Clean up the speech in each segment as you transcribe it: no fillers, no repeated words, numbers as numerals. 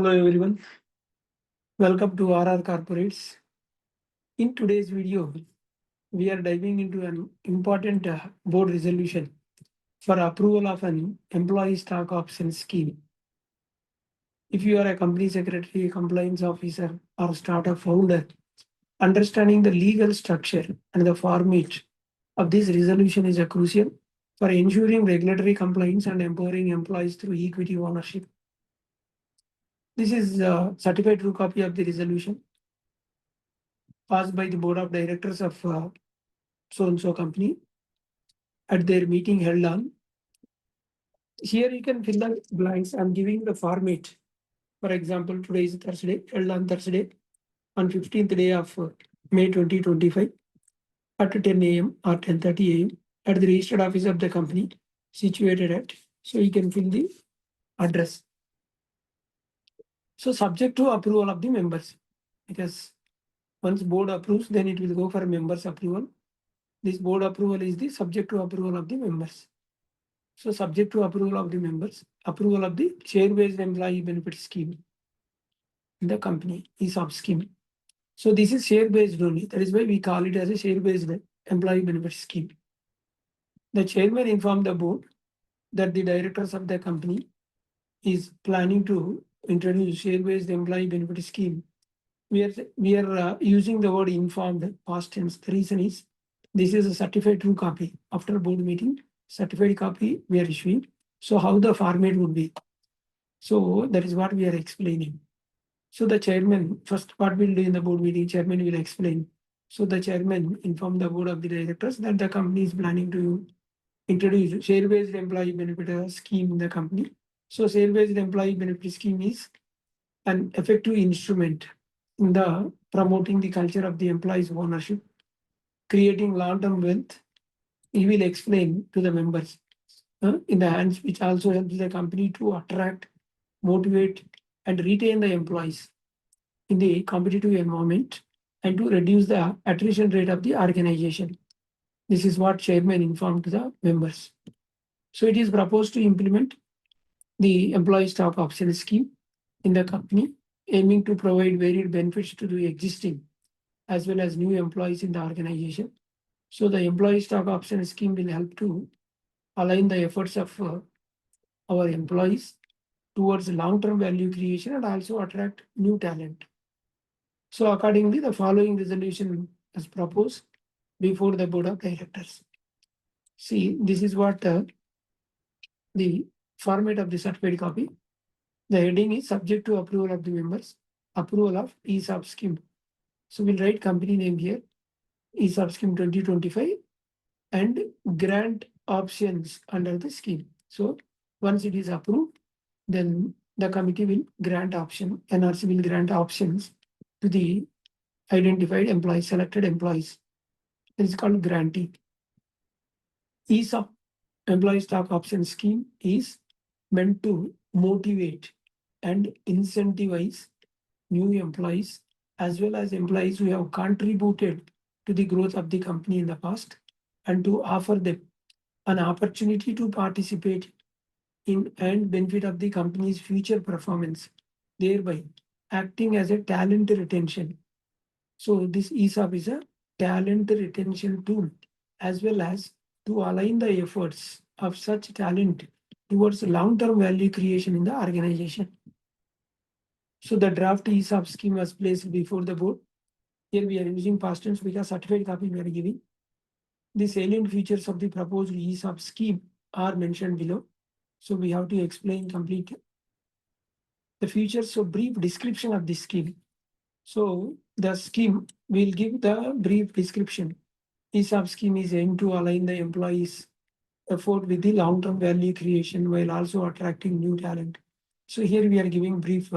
Hello everyone, welcome to RR Corporates. In today's video, we are diving into an important board resolution for approval of an employee stock option scheme. If you are a company secretary, compliance officer, or startup founder, understanding the legal structure and the format of this resolution is crucial for ensuring regulatory compliance and empowering employees through equity ownership. This is a certified true copy of the resolution passed by the board of directors of so-and-so company at their meeting held on. Here you can fill the blanks. I'm giving the format. For example, today is Thursday, held on Thursday, on 15th day of May 2025 at 10 a.m. or 10:30 a.m. at the registered office of the company situated at. So you can fill the address. So subject to approval of the members, because once board approves, then it will go for members approval. This board approval is the subject to approval of the members. So subject to approval of the members, approval of the share-based employee benefit scheme in the company, ESOP scheme. So this is share-based only. That is why we call it as a share-based employee benefit scheme. The chairman informed the board that the directors of the company is planning to introduce share-based employee benefit scheme. We are using the word informed past tense. The reason is this is a certified true copy. After board meeting, certified copy we are issuing. So how the format would be? So that is what we are explaining. So the chairman, first what we'll do in the board meeting, chairman will explain. So the chairman informed the board of the directors that the company is planning to introduce share-based employee benefit scheme in the company. So share-based employee benefit scheme is an effective instrument in the promoting the culture of the employees' ownership, creating long-term wealth. He will explain to the members in the hands, which also helps the company to attract, motivate, and retain the employees in the competitive environment and to reduce the attrition rate of the organization. This is what chairman informed to the members. So it is proposed to implement the employee stock option scheme in the company, aiming to provide varied benefits to the existing as well as new employees in the organization. So the employee stock option scheme will help to align the efforts of our employees towards long-term value creation and also attract new talent. So accordingly, the following resolution is proposed before the board of directors. See, this is what the format of the certified copy. The heading is subject to approval of the members, approval of ESOP scheme. So we'll write company name here, ESOP scheme 2025, and grant options under the scheme. So once it is approved, then the committee will grant option, NRC will grant options to the identified employees, selected employees. It is called grantee. ESOP, employee stock option scheme, is meant to motivate and incentivize new employees as well as employees who have contributed to the growth of the company in the past, and to offer them an opportunity to participate in and benefit of the company's future performance, thereby acting as a talent retention. So this ESOP is a talent retention tool, as well as to align the efforts of such talent towards long-term value creation in the organization. So the draft ESOP scheme was placed before the board. Here we are using past tense because certified copy we are giving. The salient features of the proposed ESOP scheme are mentioned below. So we have to explain complete the features. So brief description of the scheme. So the scheme will give the brief description. ESOP scheme is aimed to align the employees' effort with the long-term value creation while also attracting new talent. So here we are giving brief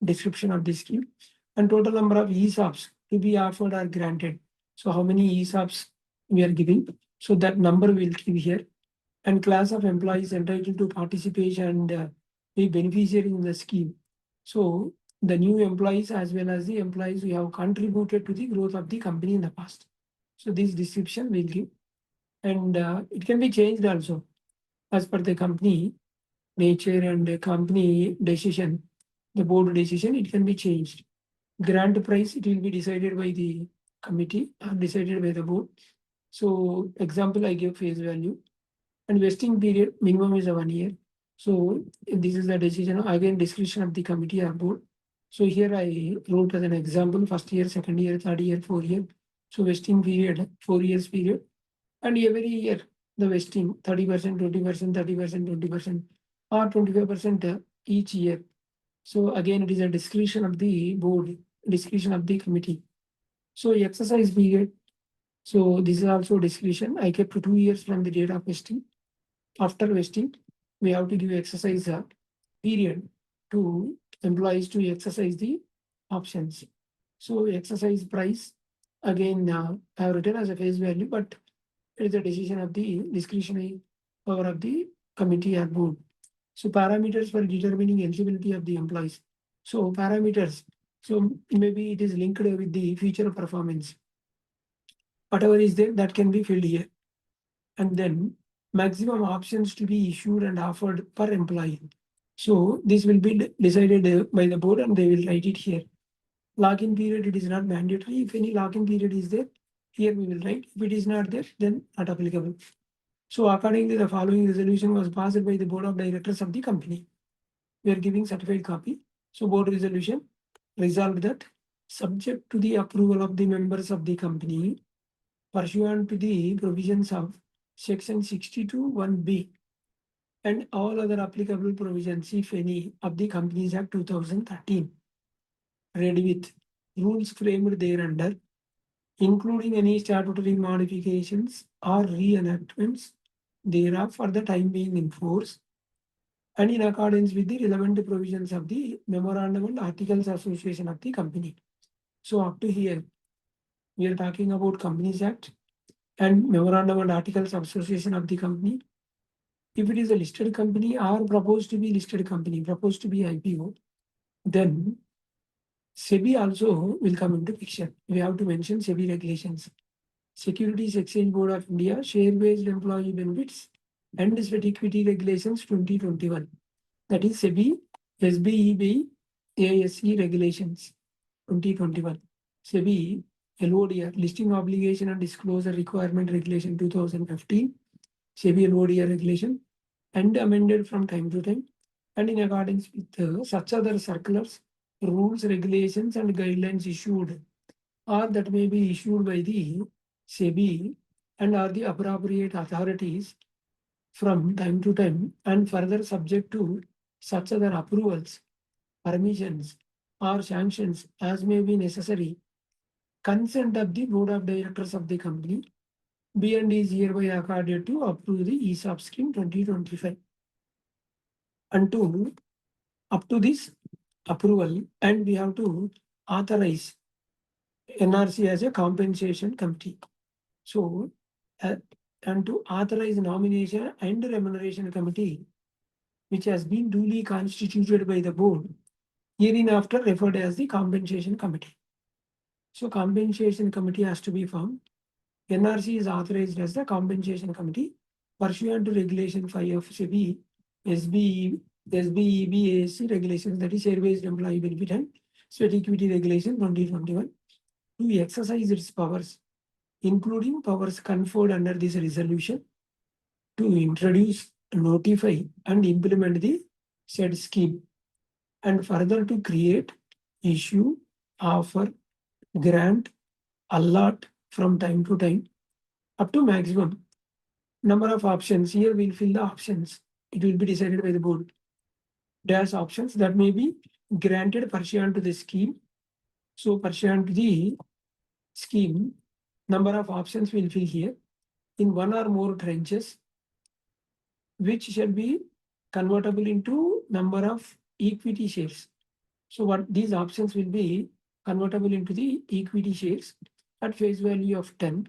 description of the scheme, and total number of ESOPs to be offered or granted. So how many ESOPs we are giving? So that number will give here, and class of employees entitled to participate and be beneficiary in the scheme. So the new employees as well as the employees who have contributed to the growth of the company in the past. So this description will give, and it can be changed also as per the company nature and company decision. the board decision, it can be changed. Grant price, it will be decided by the committee or decided by the board. So example, I give face value and vesting period minimum is a 1 year. So this is the decision again discretion of the committee or board. So here I wrote as an example, first year, second year, third year, 4 year. So vesting period, 4 years period. And every year the vesting 30%, 20%, 30%, 20% or 25% each year. So again, it is a discretion of the board, discretion of the committee. So exercise period. So this is also discretion. I kept 2 years from the date of vesting. After vesting, we have to give exercise period to employees to exercise the options. So exercise price, again, I have written as a face value, but it is a decision of the discretionary power of the committee or board. So parameters for determining eligibility of the employees. So parameters, so maybe it is linked with the future performance. Whatever is there, that can be filled here. And then maximum options to be issued and offered per employee. So this will be decided by the board and they will write it here. Lock-in period, it is not mandatory. If any lock-in period is there, here we will write. If it is not there, then not applicable. So accordingly, the following resolution was passed by the board of directors of the company. We are giving certified copy. So board resolution resolved that subject to the approval of the members of the company pursuant to the provisions of section 62(1)(b) and all other applicable provisions, if any, of the Companies Act 2013, read with rules framed thereunder, including any statutory modifications or reenactments thereof for the time being in force, and in accordance with the relevant provisions of the Memorandum and Articles of Association of the company. So up to here, we are talking about Companies Act and Memorandum and Articles of Association of the company. If it is a listed company or proposed to be listed company, proposed to be IPO, then SEBI also will come into picture. We have to mention SEBI regulations. Securities Exchange Board of India, Share-Based Employee Benefits and Sweat Equity Regulations 2021. That is SEBI, SBEBSE Regulations 2021. SEBI LODR, Listing Obligation and Disclosure Requirement Regulation 2015. SEBI LODR regulation and amended from time to time and in accordance with such other circulars, rules, regulations and guidelines issued or that may be issued by the SEBI and are the appropriate authorities from time to time and further subject to such other approvals, permissions or sanctions as may be necessary. Consent of the board of directors of the company B and is hereby accorded to approve the ESOP Scheme 2025. And to up to this approval, and we have to authorize NRC as a compensation committee. So, and to authorize nomination and remuneration committee, which has been duly constituted by the board, hereinafter referred as the compensation committee. So, compensation committee has to be formed. NRC is authorized as the compensation committee pursuant to Regulation 5 of SEBI, SBEBSE regulations, that is Share-Based Employee Benefit and Sweat Equity Regulation 2021, to exercise its powers, including powers conferred under this resolution, to introduce, notify, and implement the said scheme, and further to create, issue, offer, grant, allot from time to time, up to maximum number of options. Here we'll fill the options. It will be decided by the board. Dash options that may be granted pursuant to the scheme. So pursuant to the scheme, number of options will fill here in one or more tranches, which shall be convertible into number of equity shares. So what these options will be convertible into the equity shares at face value of 10.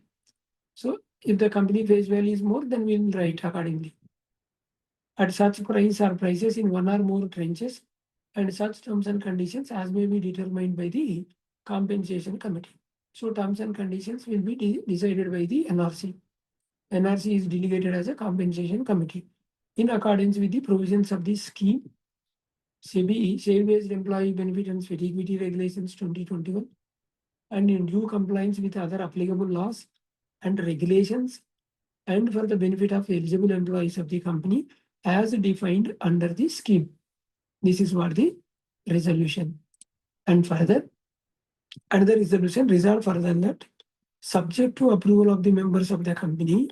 So if the company face value is more, then we will write accordingly. At such price or prices in one or more tranches and such terms and conditions as may be determined by the compensation committee. So terms and conditions will be decided by the NRC. NRC is delegated as a compensation committee in accordance with the provisions of this scheme SEBI Share-Based Employee Benefit and Equity Regulations 2021 and in due compliance with other applicable laws and regulations and for the benefit of eligible employees of the company as defined under the scheme. This is what the resolution. And further, another resolution resolved further that subject to approval of the members of the company,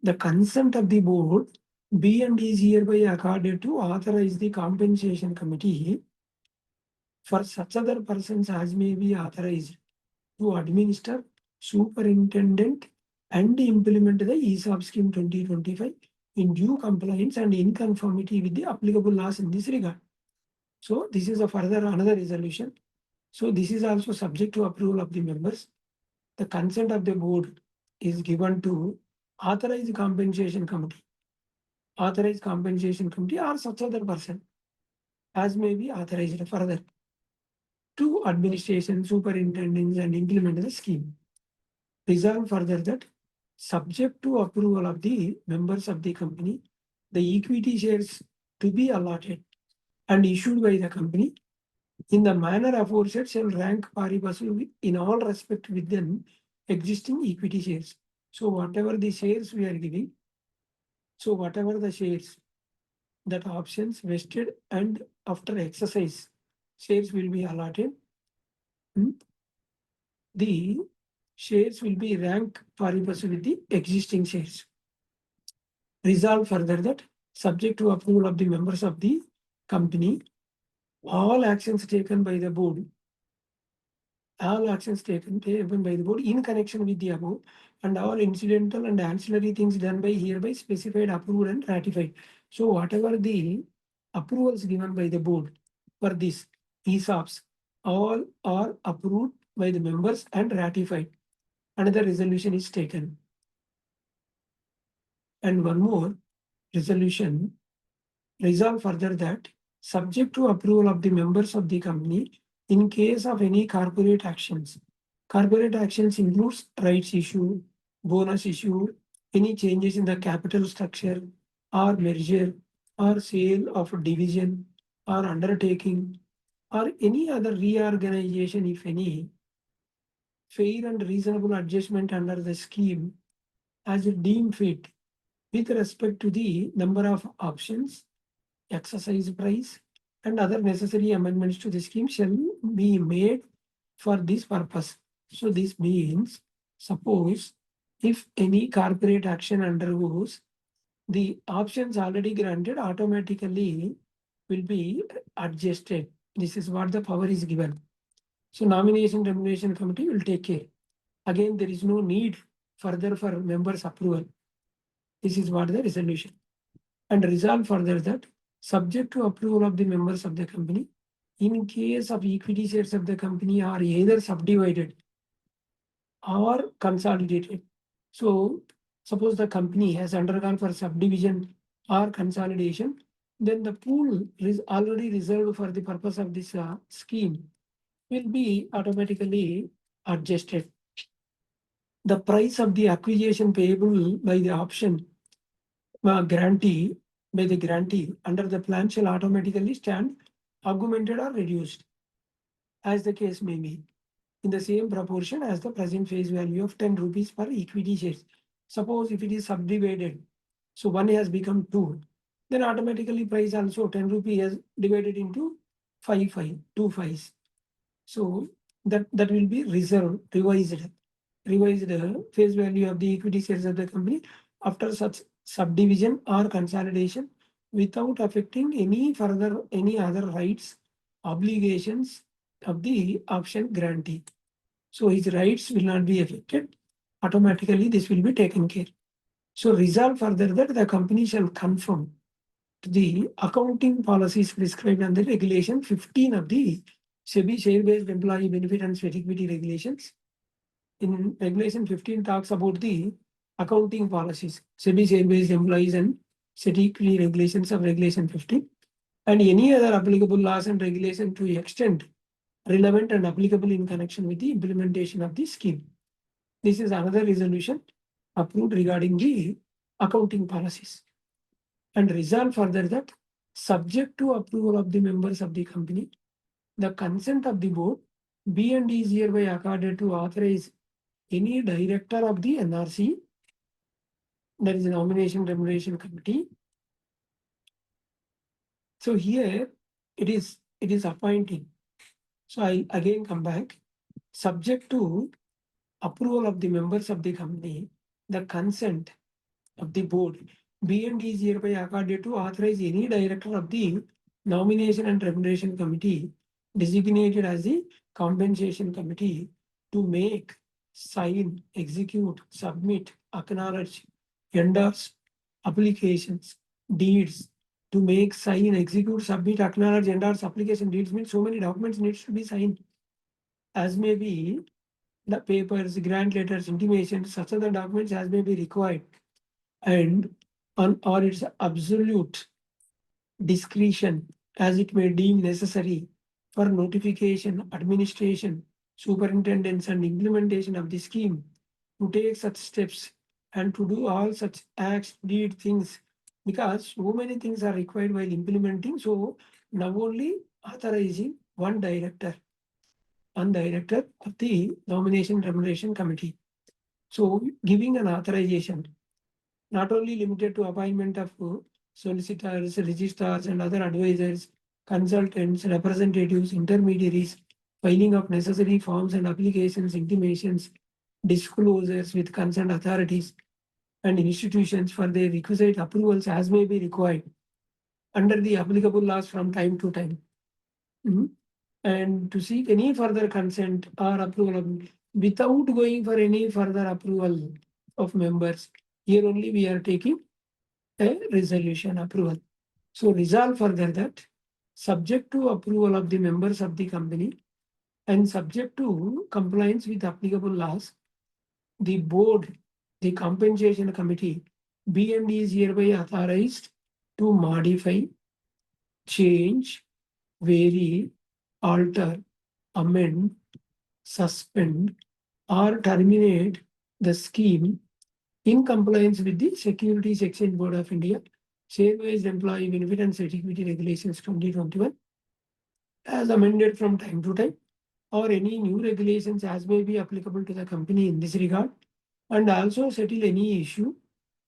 the consent of the board B and is hereby accorded to authorize the compensation committee for such other persons as may be authorized to administer, superintendent, and implement the ESOP Scheme 2025 in due compliance and in conformity with the applicable laws in this regard. So this is a further another resolution. So this is also subject to approval of the members. The consent of the board is given to authorized compensation committee or such other person as may be authorized further to administration, superintendents, and implement the scheme. Resolve further that subject to approval of the members of the company, the equity shares to be allotted and issued by the company in the manner aforesaid shall rank pari passu in all respect with the existing equity shares. So whatever the shares we are giving, so whatever the shares that options vested and after exercise shares will be allotted, the shares will be ranked pari passu with the existing shares. Resolve further that subject to approval of the members of the company, all actions taken by the board in connection with the above and all incidental and ancillary things done by hereby specified, approved and ratified. So whatever the approvals given by the board for this ESOPs, all are approved by the members and ratified. Another resolution is taken. And one more resolution, resolve further that subject to approval of the members of the company in case of any corporate actions. Corporate actions includes rights issue, bonus issue, any changes in the capital structure or merger or sale of division or undertaking or any other reorganization, if any, fair and reasonable adjustment under the scheme as deemed fit with respect to the number of options, exercise price, and other necessary amendments to the scheme shall be made for this purpose. So this means, suppose if any corporate action undergoes, the options already granted automatically will be adjusted. This is what the power is given. So nomination remuneration committee will take care. Again, there is no need further for members' approval. This is what the resolution. And resolve further that subject to approval of the members of the company, in case of equity shares of the company are either subdivided or consolidated. So suppose the company has undergone for subdivision or consolidation, then the pool is already reserved for the purpose of this scheme will be automatically adjusted. The price of the acquisition payable by the option grantee under the plan shall automatically stand augmented or reduced as the case may be in the same proportion as the present face value of 10 rupees per equity shares. Suppose if it is subdivided, so 1 has become 2, then automatically price also 10 rupees has divided into 2 5s. So that will be revised face value of the equity shares of the company after such subdivision or consolidation without affecting any other rights, obligations of the option grantee. So his rights will not be affected. Automatically, this will be taken care. So resolve further that the company shall conform to the accounting policies prescribed under Regulation 15 of the SEBI Share-Based Employee Benefit and Sweat Equity Regulations. In Regulation 15 talks about the accounting policies, SEBI Share-Based Employees and Sweat Equity Regulations of Regulation 15, and any other applicable laws and regulation to extent relevant and applicable in connection with the implementation of the scheme. This is another resolution approved regarding the accounting policies. And resolve further that subject to approval of the members of the company, the consent of the board, B and D is hereby accorded to authorize any director of the NRC, that is a nomination remuneration committee. So here it is appointing. So I again come back, subject to approval of the members of the company, the consent of the board, B and D is hereby accorded to authorize any director of the nomination and remuneration committee designated as the compensation committee to make, sign, execute, submit, acknowledge, endorse applications, deeds, to make, sign, execute, submit, acknowledge, endorse application. Deeds means so many documents needs to be signed, as may be the papers, grant letters, intimations, such other documents as may be required, and on or its absolute discretion as it may deem necessary for notification, administration, superintendence, and implementation of the scheme, to take such steps and to do all such acts, deed, things, because so many things are required while implementing. So now only authorizing one director of the nomination remuneration committee. So giving an authorization, not only limited to appointment of solicitors, registrars, and other advisors, consultants, representatives, intermediaries, filing of necessary forms and applications, intimations, disclosures with concerned authorities and institutions for their requisite approvals as may be required under the applicable laws from time to time. And to seek any further consent or approval without going for any further approval of members. Here only we are taking a resolution approval. So resolve further that subject to approval of the members of the company and subject to compliance with applicable laws, the board, the compensation committee, BMD is hereby authorized to modify, change, vary, alter, amend, suspend, or terminate the scheme in compliance with the Securities Exchange Board of India, Share-Based Employee Benefit and Security Regulations 2021, as amended from time to time, or any new regulations as may be applicable to the company in this regard, and also settle any issue,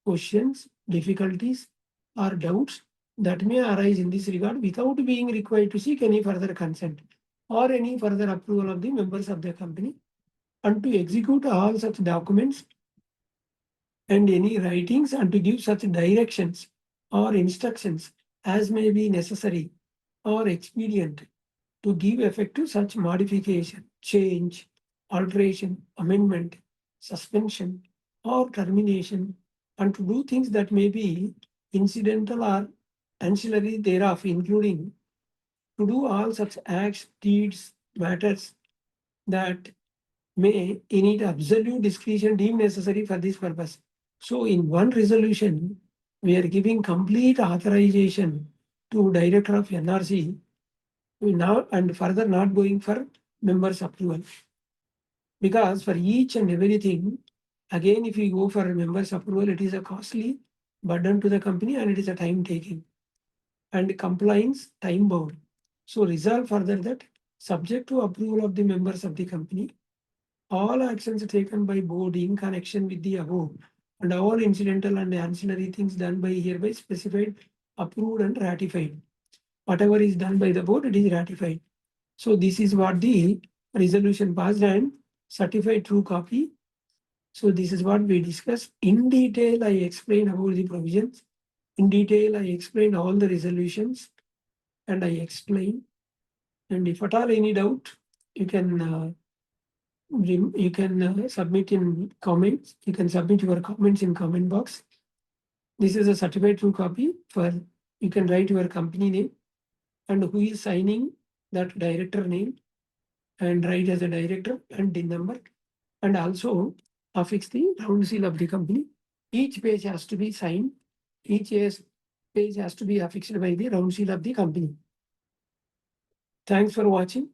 questions, difficulties, or doubts that may arise in this regard without being required to seek any further consent or any further approval of the members of the company, and to execute all such documents and any writings, and to give such directions or instructions as may be necessary or expedient to give effect to such modification, change, alteration, amendment, suspension, or termination, and to do things that may be incidental or ancillary thereof, including to do all such acts, deeds, matters that may in its absolute discretion deem necessary for this purpose. So in one resolution, we are giving complete authorization to Director of NRC now and further not going for members' approval. Because for each and everything, again, if we go for members' approval, it is a costly burden to the company and it is a time taking. And compliance time bound. So resolve further that subject to approval of the members of the company, all actions taken by board in connection with the above and all incidental and ancillary things done by hereby specified, approved and ratified. Whatever is done by the board, it is ratified. So this is what the resolution passed and certified true copy. So this is what we discussed. In detail, I explained about the provisions. In detail, I explained all the resolutions and I explained. And if at all any doubt, you can submit in comments. You can submit your comments in comment box. This is a certified true copy for, you can write your company name and who is signing, that director name, and write as a director and DIN number, and also affix the round seal of the company. Each page has to be signed. Each page has to be affixed by the round seal of the company. Thanks for watching.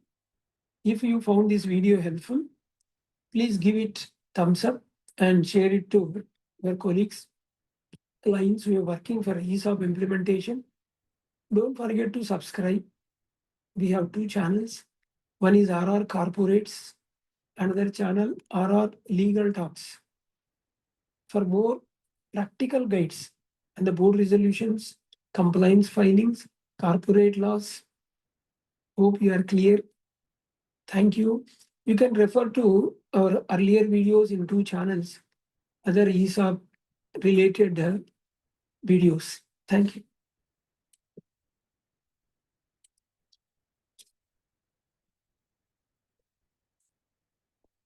If you found this video helpful, please give it thumbs up and share it to your colleagues, clients who are working for ESOP implementation Don't forget to subscribe. We have two channels. One is RR Corporates, another channel RR Legal Talks. For more practical guides and the board resolutions, compliance filings, corporate laws. Hope you are clear. Thank you. You can refer to our earlier videos in two channels, other ESOP related videos. Thank you.